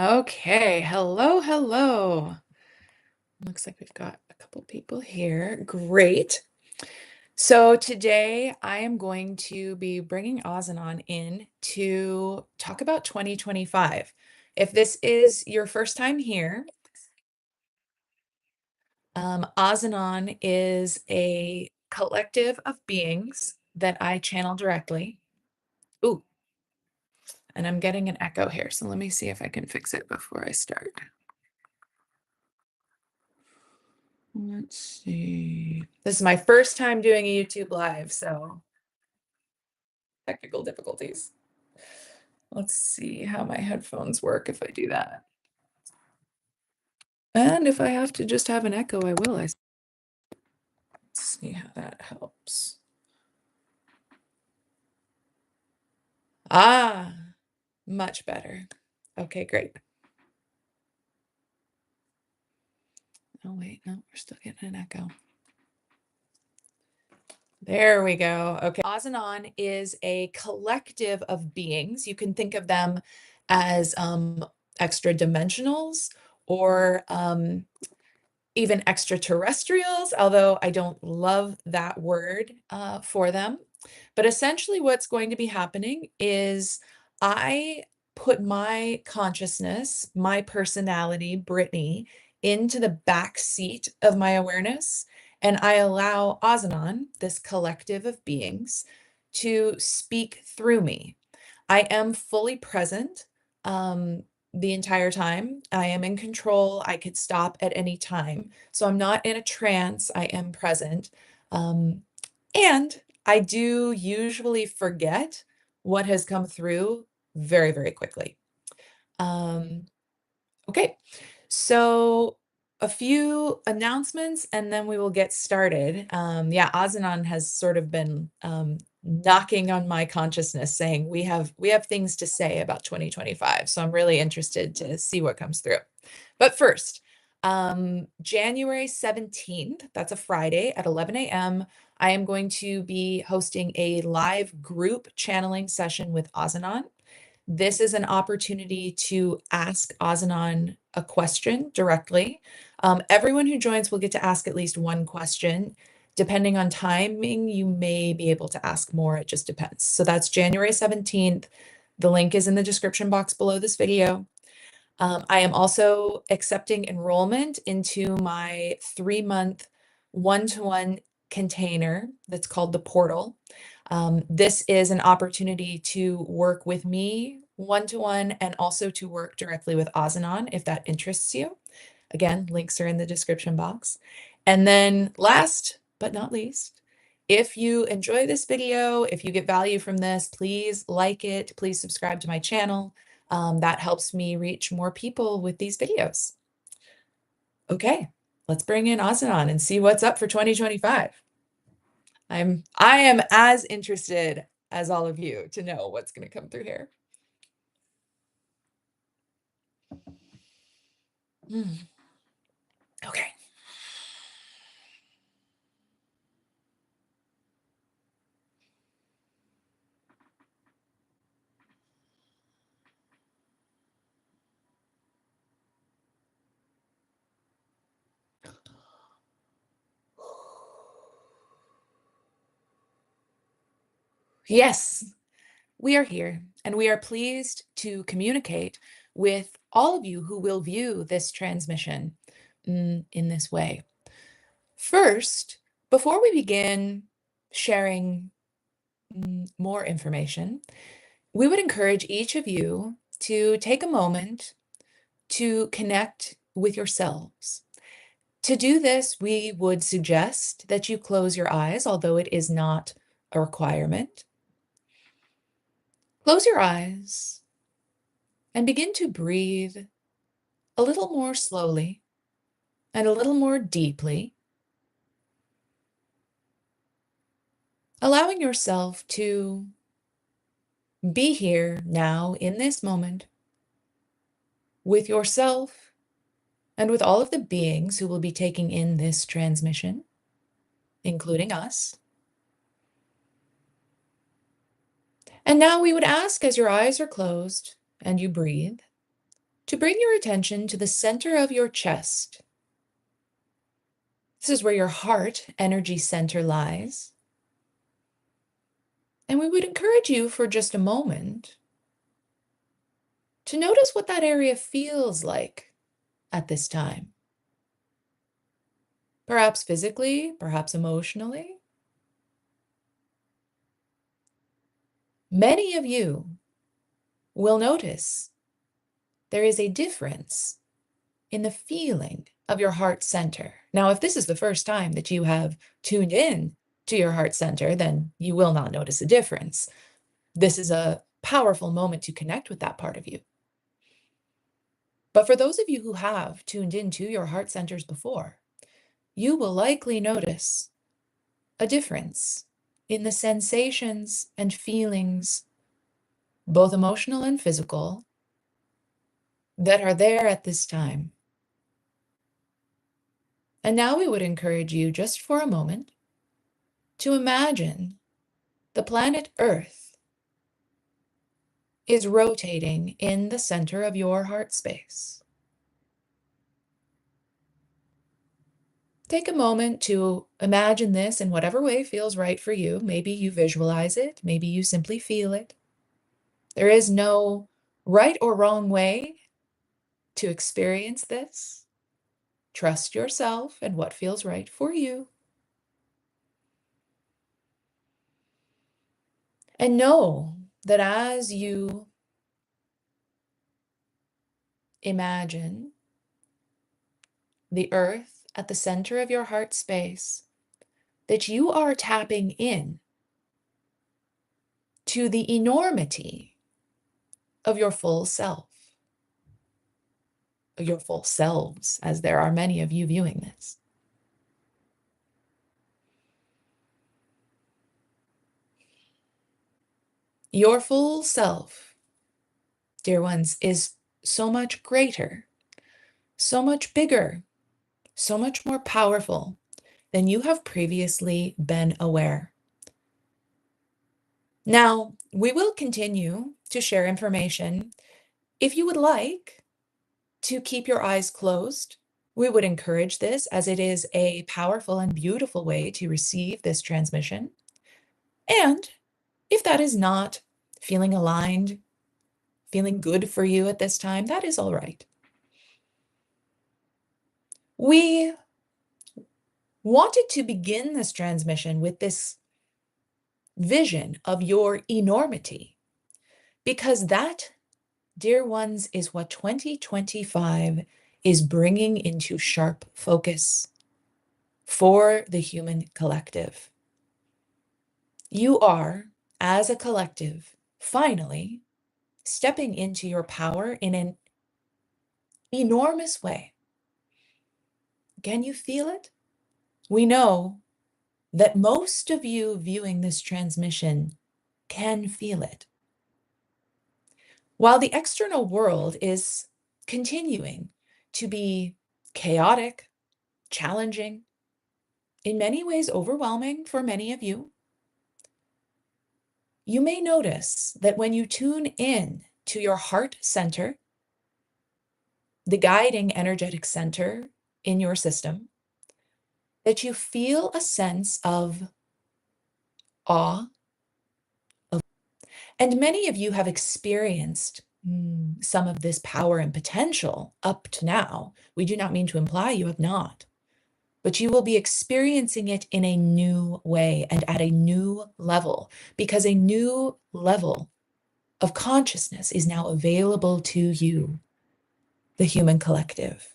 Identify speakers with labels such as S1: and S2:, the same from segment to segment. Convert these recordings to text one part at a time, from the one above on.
S1: Okay, hello, hello. Looks like we've got a couple people here. Great. So today I am going to be bringing Ozenan in to talk about 2025. If this is your first time here, Ozenan is a collective of beings that I channel directly. Ooh, and I'm getting an echo here, so let me see if I can fix it before I start. Let's see. This is my first time doing a YouTube live, so technical difficulties. Let's see how my headphones work if I do that. And if I have to just have an echo, I will. Let's see how that helps. Ah, much better. Okay, great. Oh, wait, no, we're still getting an echo. There we go. Okay. Ozenan is a collective of beings. You can think of them as extra dimensionals or even extraterrestrials, although I don't love that word for them. But essentially, what's going to be happening is I put my consciousness, my personality, Brittany, into the back seat of my awareness, and I allow Ozanon, this collective of beings, to speak through me. I am fully present. The entire time. I am in control. I could stop at any time. So I'm not in a trance. I am present. Um, and I do usually forget what has come through very, very quickly. Um, okay, so a few announcements and then we will get started. Yeah, Ozenan has sort of been knocking on my consciousness saying we have things to say about 2025. So I'm really interested to see what comes through. But first, January 17th, that's a Friday at 11 a.m., I am going to be hosting a live group channeling session with Ozenan. This is an opportunity to ask Ozenan a question directly. Everyone who joins will get to ask at least one question. Depending on timing, you may be able to ask more. It just depends. So that's January 17th. The link is in the description box below this video. I am also accepting enrollment into my 3-month one-to-one container that's called the Portal. This is an opportunity to work with me one-to-one and also to work directly with Ozenan if that interests you. Again, links are in the description box. And then last but not least, if you enjoy this video, if you get value from this, please like it, please subscribe to my channel. That helps me reach more people with these videos. Okay, let's bring in Ozenan and see what's up for 2025. I am as interested as all of you to know what's going to come through here. Okay. Yes, we are here, and we are pleased to communicate with all of you who will view this transmission in this way. First, before we begin sharing more information, we would encourage each of you to take a moment to connect with yourselves. To do this, we would suggest that you close your eyes, although it is not a requirement. Close your eyes and begin to breathe a little more slowly and a little more deeply, allowing yourself to be here now in this moment with yourself and with all of the beings who will be taking in this transmission, including us. And now we would ask, as your eyes are closed and you breathe, to bring your attention to the center of your chest. This is where your heart energy center lies. And we would encourage you for just a moment to notice what that area feels like at this time. Perhaps physically, perhaps emotionally. Many of you will notice there is a difference in the feeling of your heart center. Now, if this is the first time that you have tuned in to your heart center, then you will not notice a difference. This is a powerful moment to connect with that part of you. But for those of you who have tuned into your heart centers before, you will likely notice a difference in the sensations and feelings, both emotional and physical, that are there at this time. And now we would encourage you just for a moment to imagine the planet Earth is rotating in the center of your heart space. Take a moment to imagine this in whatever way feels right for you. Maybe you visualize it, maybe you simply feel it. There is no right or wrong way to experience this. Trust yourself and what feels right for you. And know that as you imagine the earth at the center of your heart space, that you are tapping in to the enormity of your full self, your full selves, as there are many of you viewing this. Your full self, dear ones, is so much greater, so much bigger, so much more powerful than you have previously been aware. Now, we will continue to share information. If you would like to keep your eyes closed, we would encourage this, as it is a powerful and beautiful way to receive this transmission. And if that is not feeling aligned, feeling good for you at this time, that is all right. We wanted to begin this transmission with this vision of your enormity, because that, dear ones, is what 2025 is bringing into sharp focus for the human collective. You are, as a collective, finally stepping into your power in an enormous way. Can you feel it? We know that most of you viewing this transmission can feel it. While the external world is continuing to be chaotic, challenging, in many ways overwhelming for many of you, you may notice that when you tune in to your heart center, the guiding energetic center in your system, that you feel a sense of awe. And many of you have experienced some of this power and potential up to now. We do not mean to imply you have not, but you will be experiencing it in a new way and at a new level, because a new level of consciousness is now available to you, the human collective.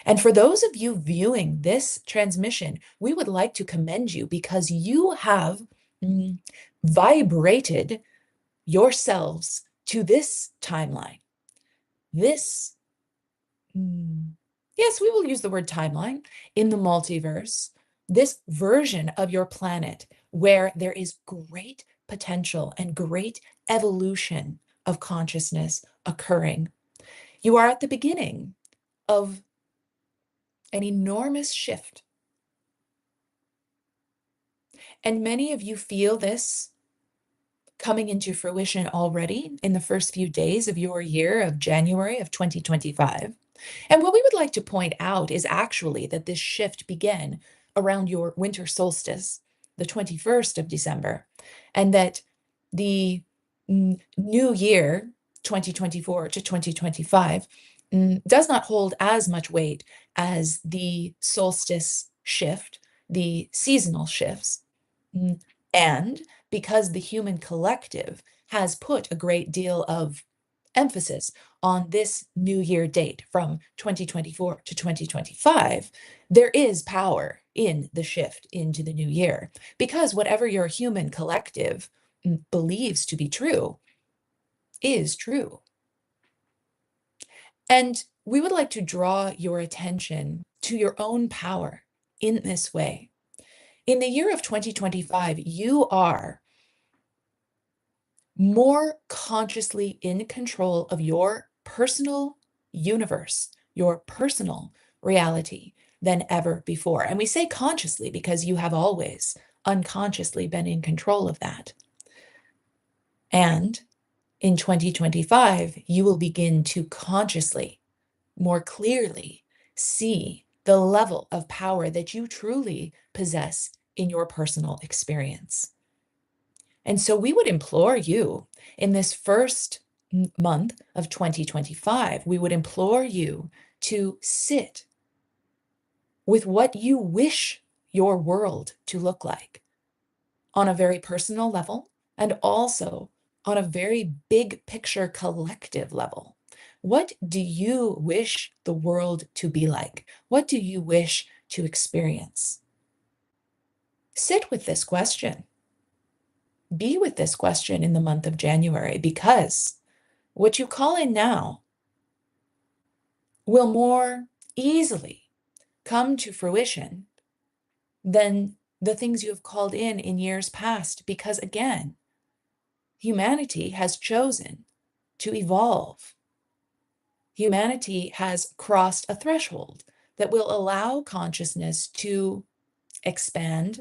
S1: And for those of you viewing this transmission, we would like to commend you, because you have vibrated yourselves to this timeline. This, yes, we will use the word timeline, in the multiverse, this version of your planet where there is great potential and great evolution of consciousness occurring. You are at the beginning of an enormous shift. And many of you feel this coming into fruition already in the first few days of your year of January of 2025. And what we would like to point out is actually that this shift began around your winter solstice, the 21st of December, and that the new year, 2024 to 2025, does not hold as much weight as the solstice shift, the seasonal shifts. And because the human collective has put a great deal of emphasis on this new year date from 2024 to 2025, there is power in the shift into the new year, because whatever your human collective believes to be true is true. And we would like to draw your attention to your own power in this way. In the year of 2025, you are more consciously in control of your personal universe, your personal reality than ever before. And we say consciously because you have always unconsciously been in control of that. And in 2025, you will begin to consciously, more clearly see the level of power that you truly possess in your personal experience. And so we would implore you in this first month of 2025, we would implore you to sit with what you wish your world to look like on a very personal level and also on a very big picture collective level. What do you wish the world to be like? What do you wish to experience? Sit with this question. Be with this question in the month of January, because what you call in now will more easily come to fruition than the things you have called in years past, because again, humanity has chosen to evolve. Humanity has crossed a threshold that will allow consciousness to expand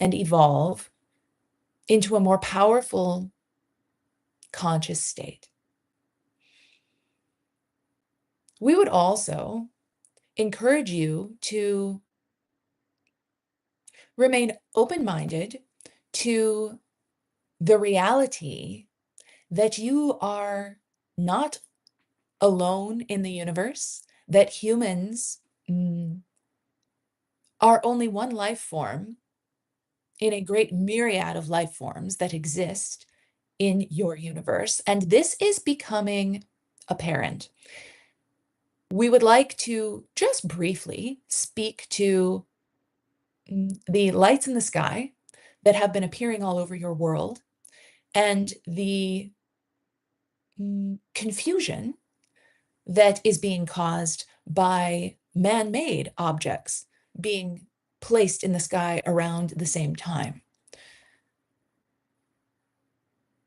S1: and evolve into a more powerful conscious state. We would also encourage you to remain open-minded to the reality that you are not alone in the universe, that humans are only one life form in a great myriad of life forms that exist in your universe. And this is becoming apparent. We would like to just briefly speak to the lights in the sky that have been appearing all over your world and the confusion that is being caused by man-made objects being placed in the sky around the same time.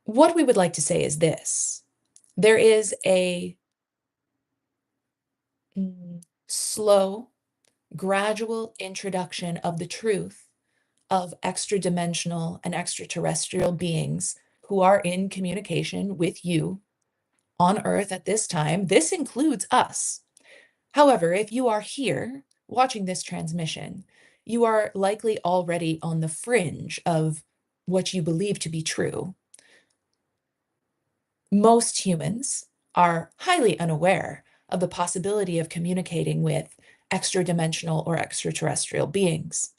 S1: What we would like to say is this: there is a slow, gradual introduction of the truth of extra-dimensional and extraterrestrial beings who are in communication with you on Earth at this time. This includes us. However, if you are here watching this transmission, you are likely already on the fringe of what you believe to be true. Most humans are highly unaware of the possibility of communicating with extra-dimensional or extraterrestrial beings.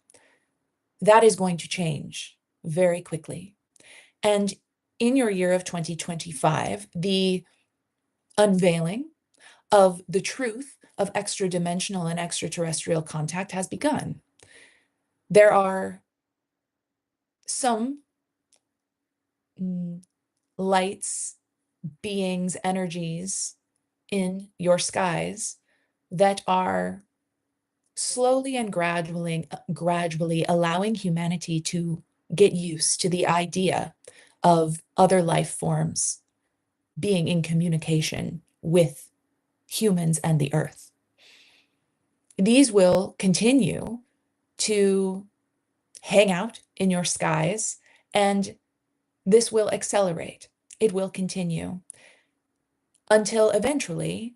S1: That is going to change very quickly. And in your year of 2025, the unveiling of the truth of extra-dimensional and extraterrestrial contact has begun. There are some lights, beings, energies in your skies that are slowly and gradually allowing humanity to get used to the idea of other life forms being in communication with humans and the Earth. These will continue to hang out in your skies and This will accelerate. It will continue until eventually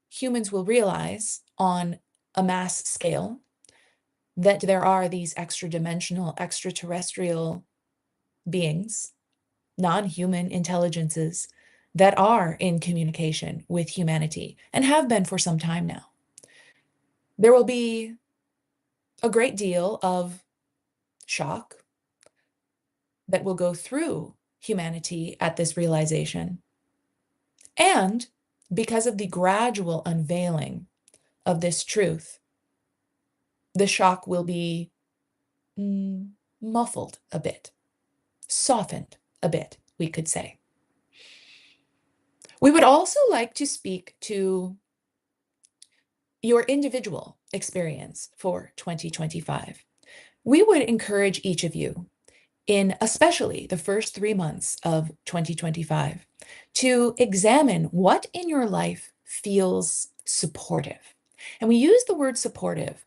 S1: humans will realize on a mass scale that there are these extra-dimensional, extraterrestrial beings, non-human intelligences that are in communication with humanity and have been for some time now. There will be a great deal of shock that will go through humanity at this realization. And because of the gradual unveiling of this truth, the shock will be muffled a bit, softened a bit, we could say. We would also like to speak to your individual experience for 2025. We would encourage each of you, in especially the first 3 months of 2025, to examine what in your life feels supportive. And we use the word supportive,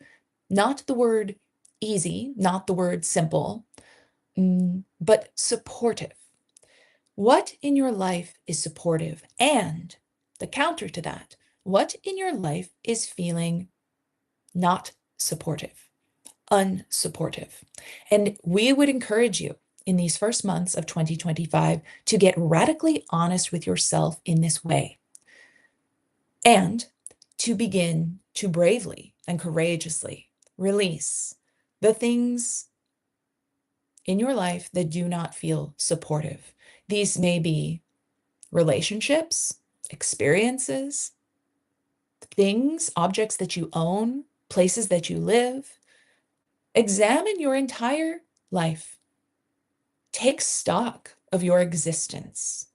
S1: not the word easy, not the word simple, but supportive. What in your life is supportive? And the counter to that, what in your life is feeling not supportive, unsupportive? And we would encourage you in these first months of 2025 to get radically honest with yourself in this way and to begin to bravely and courageously release the things in your life that do not feel supportive. These may be relationships, experiences, things, objects that you own, places that you live. Examine your entire life. Take stock of your existence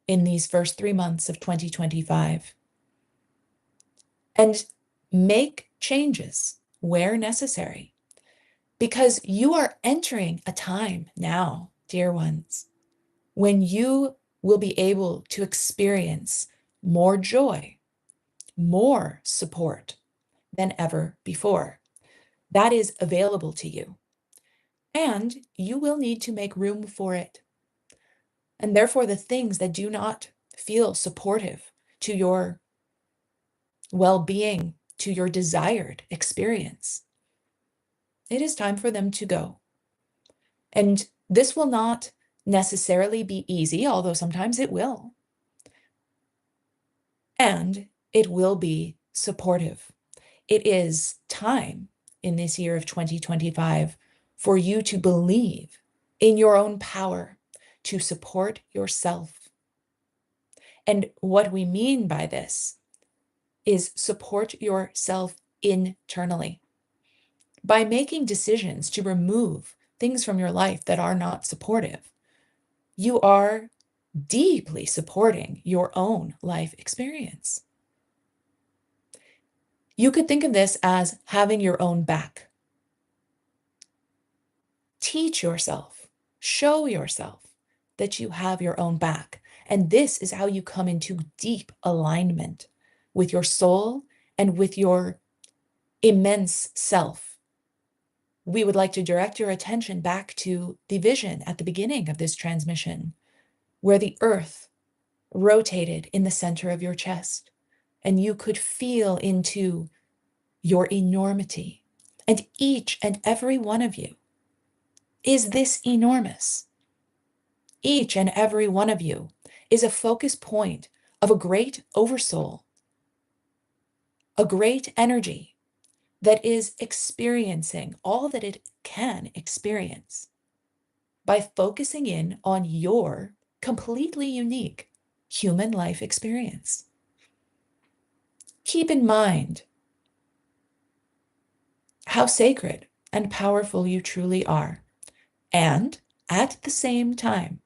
S1: in these first 3 months of 2025 and make changes where necessary, because you are entering a time now, dear ones, when you will be able to experience more joy, more support than ever before. That is available to you. And you will need to make room for it. And therefore, the things that do not feel supportive to your well-being, to your desired experience, it is time for them to go. And this will not necessarily be easy, although sometimes it will. And it will be supportive. It is time in this year of 2025 for you to believe in your own power to support yourself. And what we mean by this is support yourself internally by making decisions to remove things from your life that are not supportive. You are deeply supporting your own life experience. You could think of this as having your own back. Teach yourself, show yourself that you have your own back. And this is how you come into deep alignment with your soul and with your immense self. We would like to direct your attention back to the vision at the beginning of this transmission, where the earth rotated in the center of your chest, and you could feel into your enormity. And each and every one of you is this enormous. Each and every one of you is a focus point of a great oversoul, a great energy that is experiencing all that it can experience by focusing in on your completely unique human life experience. Keep in mind how sacred and powerful you truly are, and at the same time,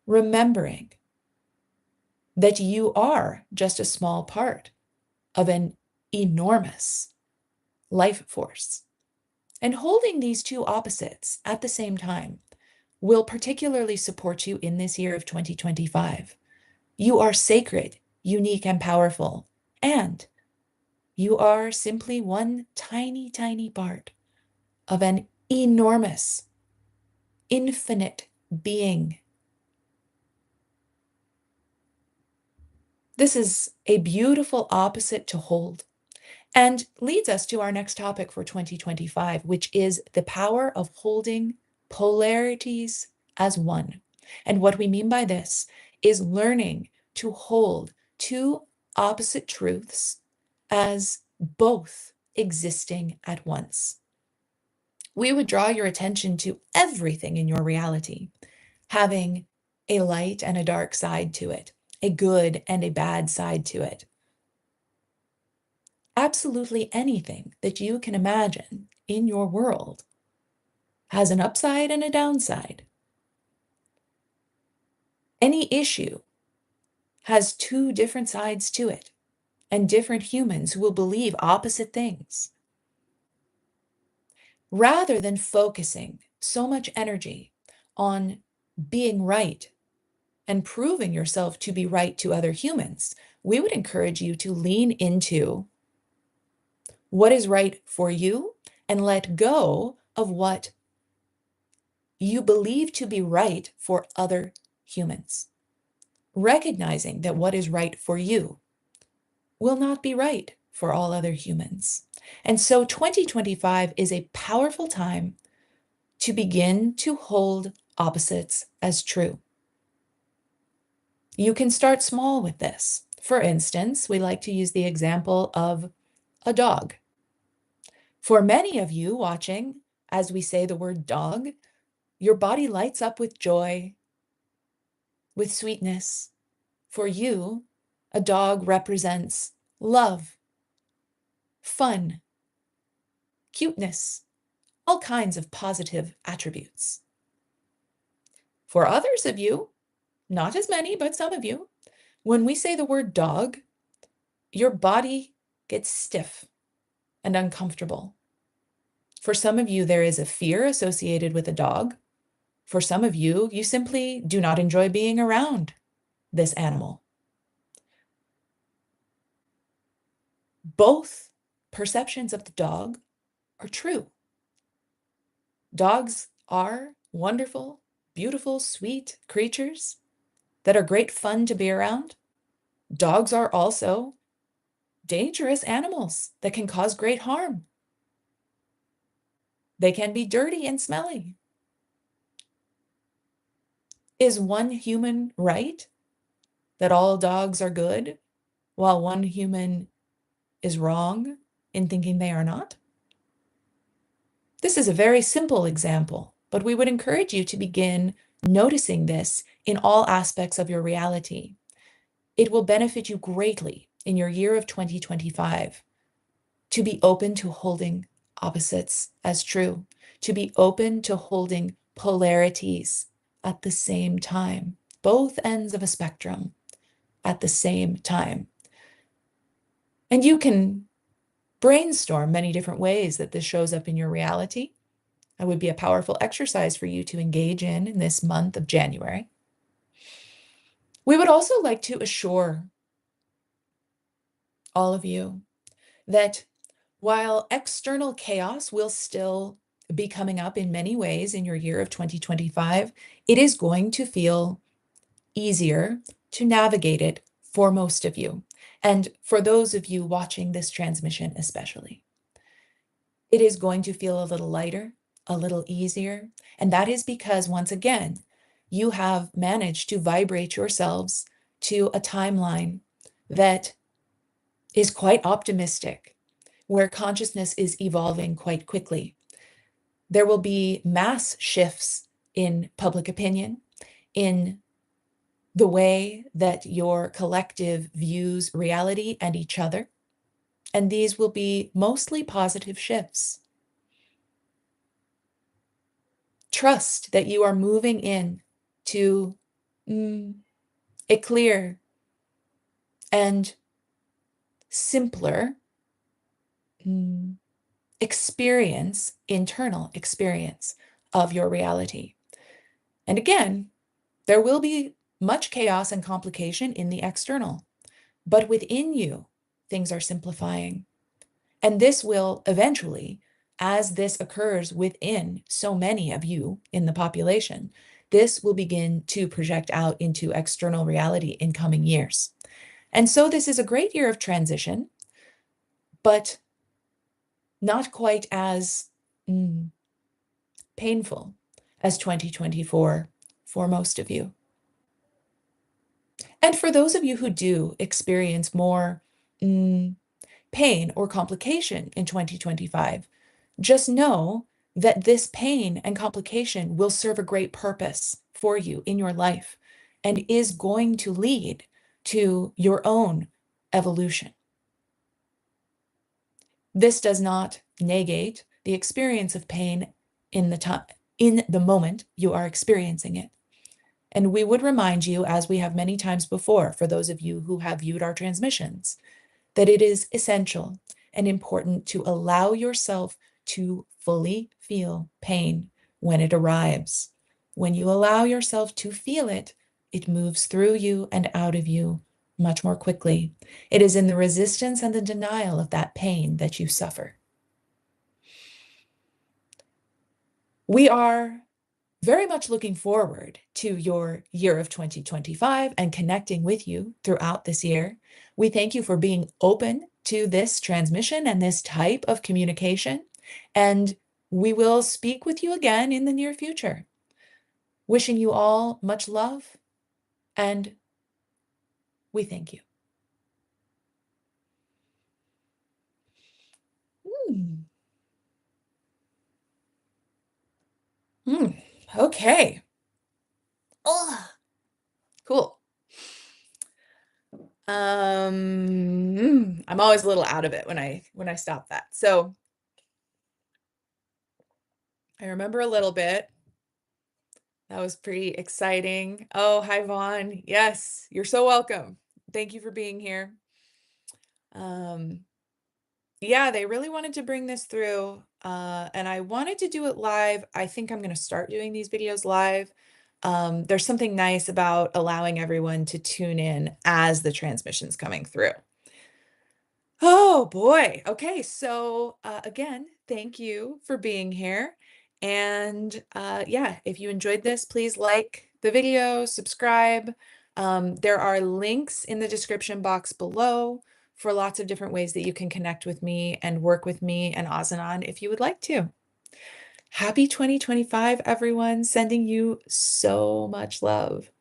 S1: remembering that you are just a small part of an enormous life force. And holding these two opposites at the same time will particularly support you in this year of 2025. You are sacred, unique, and powerful, and you are simply one tiny, tiny part of an enormous infinite being. This is a beautiful opposite to hold, and leads us to our next topic for 2025, which is the power of holding polarities as one. And what we mean by this is learning to hold two opposite truths as both existing at once. We would draw your attention to everything in your reality having a light and a dark side to it, a good and a bad side to it. Absolutely anything that you can imagine in your world has an upside and a downside. Any issue has two different sides to it, and different humans who will believe opposite things. Rather than focusing so much energy on being right and proving yourself to be right to other humans, we would encourage you to lean into what is right for you and let go of what you believe to be right for other humans. Recognizing that what is right for you will not be right for all other humans. And so 2025 is a powerful time to begin to hold opposites as true. You can start small with this. For instance, we like to use the example of a dog. For many of you watching, as we say the word dog, your body lights up with joy, with sweetness. For you, a dog represents love, fun, cuteness, all kinds of positive attributes. For others of you, not as many, but some of you, when we say the word dog, your body gets stiff and uncomfortable. For some of you, there is a fear associated with a dog. For some of you, you simply do not enjoy being around this animal. Both perceptions of the dog are true. Dogs are wonderful, beautiful, sweet creatures that are great fun to be around. Dogs are also dangerous animals that can cause great harm. They can be dirty and smelly. Is one human right that all dogs are good, while one human is wrong in thinking they are not? This is a very simple example, but we would encourage you to begin noticing this in all aspects of your reality. It will benefit you greatly in your year of 2025 to be open to holding opposites as true, to be open to holding polarities at the same time, both ends of a spectrum at the same time. And you can brainstorm many different ways that this shows up in your reality. It would be a powerful exercise for you to engage in this month of January. We would also like to assure all of you that while external chaos will still be coming up in many ways in your year of 2025, it is going to feel easier to navigate it for most of you. And for those of you watching this transmission especially, it is going to feel a little lighter, a little easier. And that is because, once again, you have managed to vibrate yourselves to a timeline that is quite optimistic, where consciousness is evolving quite quickly. There will be mass shifts in public opinion, in the way that your collective views reality and each other. And these will be mostly positive shifts. Trust that you are moving in to a clear and simpler internal experience of your reality. And again, there will be much chaos and complication in the external, but within you, things are simplifying. And this will eventually as this occurs within so many of you in the population, this will begin to project out into external reality in coming years. And so this is a great year of transition, but not quite as painful as 2024 for most of you. And for those of you who do experience more pain or complication in 2025, just know that this pain and complication will serve a great purpose for you in your life and is going to lead to your own evolution. This does not negate the experience of pain in the moment you are experiencing it. And we would remind you, as we have many times before, for those of you who have viewed our transmissions, that it is essential and important to allow yourself to fully feel pain when it arrives. When you allow yourself to feel it, it moves through you and out of you much more quickly. It is in the resistance and the denial of that pain that you suffer. We are very much looking forward to your year of 2025 and connecting with you throughout this year. We thank you for being open to this transmission and this type of communication, and we will speak with you again in the near future. Wishing you all much love, and we thank you. Okay. Oh, cool. I'm always a little out of it when I stop that. So I remember a little bit. That was pretty exciting. Oh, hi, Vaughn. Yes, you're so welcome. Thank you for being here. Yeah, they really wanted to bring this through, and I wanted to do it live. I think I'm going to start doing these videos live. There's something nice about allowing everyone to tune in as the transmission's coming through. Oh boy. Okay, so again, thank you for being here. And yeah, if you enjoyed this, please like the video, subscribe. There are links in the description box below for lots of different ways that you can connect with me and work with me and Ozenan if you would like to. Happy 2025, everyone. Sending you so much love.